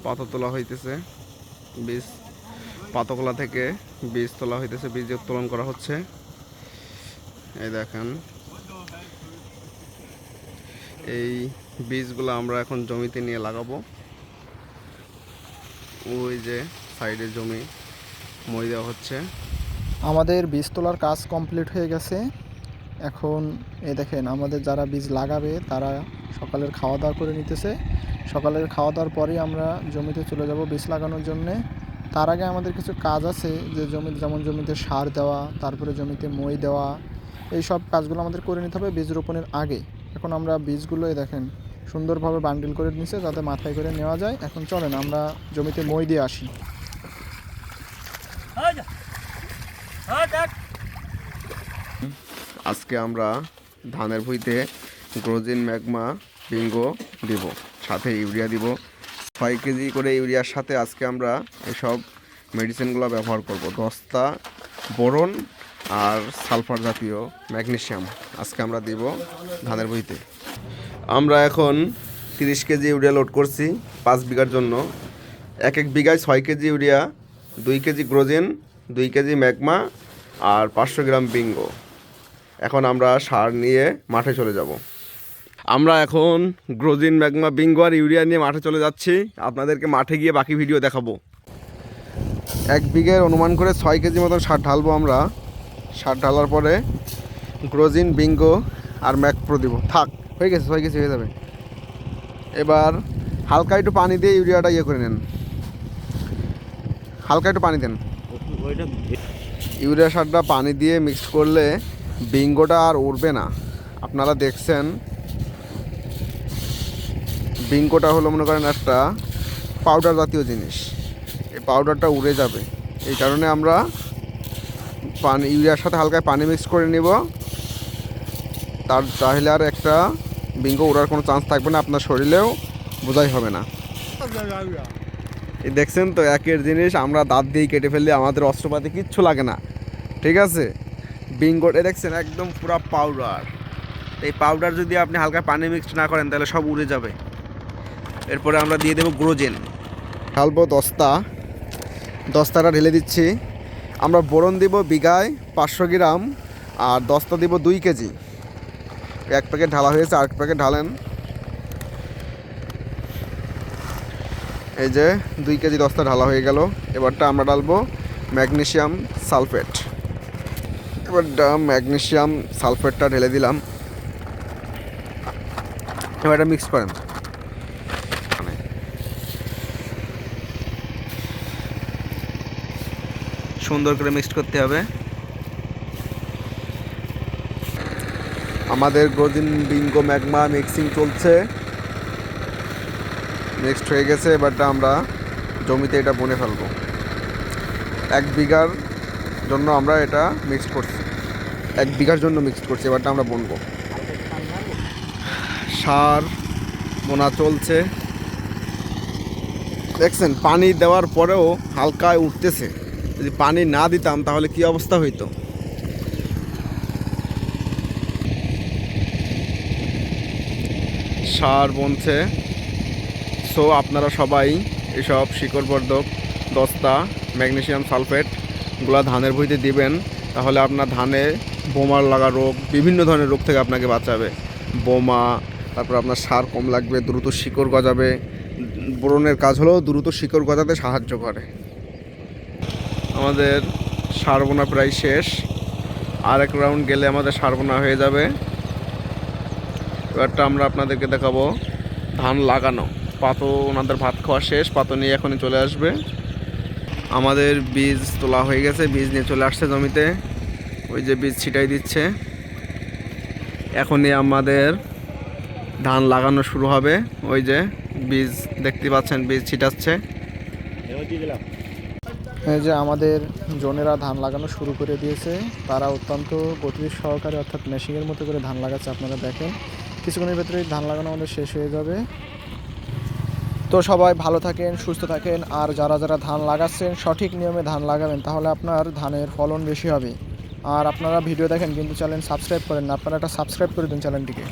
পাতা তোলা হইতেছে, বীজ পাতাকলা থেকে বীজ তোলা হইতেছে, বীজ উত্তোলন করা হচ্ছে। এই দেখেন, এই বীজগুলো আমরা এখন জমিতে নিয়ে লাগাবো। ওই যে সাইডে জমি মই দেওয়া হচ্ছে। আমাদের বীজ তোলার কাজ কমপ্লিট হয়ে গেছে। এখন এই দেখেন, আমাদের যারা বীজ লাগাবে তারা সকালের খাওয়া দাওয়া করে নিতেছে। সকালের খাওয়া দাওয়ার পরেই আমরা জমিতে চলে যাব বীজ লাগানোর জন্যে। তার আগে আমাদের কিছু কাজ আছে, যে যেমন জমিতে সার দেওয়া, তারপরে জমিতে মই দেওয়া, এই সব কাজগুলো আমাদের করে নিতে হবে বীজ রোপণের আগে। এখন আমরা বীজগুলোই দেখেন সুন্দরভাবে বান্ডিল করে নিচ্ছে, যাতে মাথায় করে নেওয়া যায়। এখন চলেন আমরা জমিতে মই দিয়ে আসি। আজকে আমরা ধানের ভুঁইতে গ্রোজিন, ম্যাগমা, বিঙ্গো দিব, সাথে ইউরিয়া দিব। 6 কেজি করে ইউরিয়ার সাথে আজকে আমরা এসব মেডিসিনগুলো ব্যবহার করব। দস্তা, বোরন আর সালফার জাতীয় ম্যাগনেসিয়াম আজকে আমরা দিব ধানের ভুঁইতে। আমরা এখন 30 কেজি ইউরিয়া লোড করছি 5 বিঘার জন্য। এক বিঘায় 6 KG urea, 2 KG গ্রোজিন, 2 KG magma আর 500 গ্রাম বিঙ্গো। এখন আমরা সার নিয়ে মাঠে চলে যাব। আমরা এখন গ্রোজিন, ম্যাগমা, বিঙ্গো আর ইউরিয়া নিয়ে মাঠে চলে যাচ্ছি। আপনাদেরকে মাঠে গিয়ে বাকি ভিডিও দেখাবো। 1 বিঘের অনুমান করে 6 কেজি মতন সার ঢালবো আমরা। সার ঢালার পরে গ্রোজিন, বিঙ্গো আর ম্যাকপ্রো দিব। থাক, হয়ে গেছে, 6 কেজি হয়ে যাবে। এবার হালকা একটু পানি দিয়ে ইউরিয়াটা করে নেন, হালকা একটু পানি দেন। ইউরিয়া সারটা পানি দিয়ে মিক্স করলে বিঙ্গোটা আর উড়বে না। আপনারা দেখছেন, বিঙ্গোটা হলো মনে করেন একটা পাউডার জাতীয় জিনিস, এই পাউডারটা উড়ে যাবে। এই কারণে আমরা ইউরিয়ার সাথে হালকা পানি মিক্স করে নিব। তাহলে আর একটা বিঙ্গো উড়ার কোনো চান্স থাকবে না, আপনার শরীরেও বোঝাই হবে না। এই দেখছেন তো, একের জিনিস আমরা দাঁত দিয়েই কেটে ফেললে আমাদের অস্ত্রপাতি কিচ্ছু লাগে না, ঠিক আছে। বিঙ্গোটা দেখছেন একদম পুরো পাউডার। এই পাউডার যদি আপনি হালকা পানি মিক্সড না করেন তাহলে সব উড়ে যাবে। এরপরে আমরা দিয়ে দেবো গ্রোজেন। ঢালবো দস্তাটা ঢেলে দিচ্ছি। আমরা বোরন দিব বিঘায় 500 গ্রাম আর দস্তা দিব 2 কেজি। 1 প্যাকেট ঢালা হয়েছে, আরেক প্যাকেট ঢালেন। এই যে 2 কেজি দস্তা ঢালা হয়ে গেল। এবারটা আমরা ঢালবো ম্যাগনেসিয়াম সালফেট। এবার ম্যাগনেসিয়াম সালফেটটা ঢেলে দিলাম। এবার এটা মিক্স করেন। সুন্দর করে মিক্সড করতে হবে। আমাদের গ্রোজিন, বিঙ্গো, ম্যাগমা মিক্সিং চলছে, মিক্সড হয়ে গেছে। এবারটা আমরা জমিতে এটা বুনে ফেলবো। 1 বিঘার জন্য আমরা এটা মিক্সড করছি, 1 বিঘার জন্য মিক্সড করছি। এবারটা আমরা বুনবো। সার বোনা চলছে, দেখছেন পানি দেওয়ার পরেও হালকা উঠতেছে। যদি পানি না দিতাম তাহলে কি অবস্থা হইতো। সার বনছে। সো আপনারা সবাই এসব শিকড়বর্ধক, দস্তা, ম্যাগনেসিয়াম সালফেটগুলো ধানের ভুঁইতে দিবেন। তাহলে আপনার ধানে বোমার লাগা রোগ, বিভিন্ন ধরনের রোগ থেকে আপনাকে বাঁচাবে। বোমা, তারপর আপনার সার কম লাগবে, দ্রুত শিকড় গজাবে। বোরনের কাজ হলো দ্রুত শিকড় গজাতে সাহায্য করে। আমাদের সার বোনা প্রায় শেষ, আর 1 রাউন্ড গেলে আমাদের সার বোনা হয়ে যাবে। এবারটা আমরা আপনাদেরকে দেখাবো ধান লাগানো। পাতো ওনাদের ভাত খাওয়া শেষ, পাতো নিয়ে এখনই চলে আসবে। আমাদের বীজ তোলা হয়ে গেছে, বীজ নিয়ে চলে আসছে জমিতে। ওই যে বীজ ছিটাই দিচ্ছে। এখনই আমাদের ধান লাগানো শুরু হবে। ওই যে বীজ দেখতে পাচ্ছেন, বীজ ছিটাচ্ছে। এই যে আমাদের জনেরা ধান লাগানো শুরু করে দিয়েছে। তারা অত্যন্ত গতির সহকারে, অর্থাৎ মেশিনের মতো করে ধান লাগাচ্ছে। আপনারা দেখেন, কিছুক্ষণের ভেতরেই ধান লাগানো আমাদের শেষ হয়ে যাবে। তো সবাই ভালো থাকেন, সুস্থ থাকেন। আর যারা যারা ধান লাগাচ্ছেন সঠিক নিয়মে ধান লাগাবেন, তাহলে আপনার ধানের ফলন বেশি হবে। আর আপনারা ভিডিও দেখেন কিন্তু চ্যানেল সাবস্ক্রাইব করেন না, আপনারা একটা সাবস্ক্রাইব করে দিন চ্যানেলটিকে।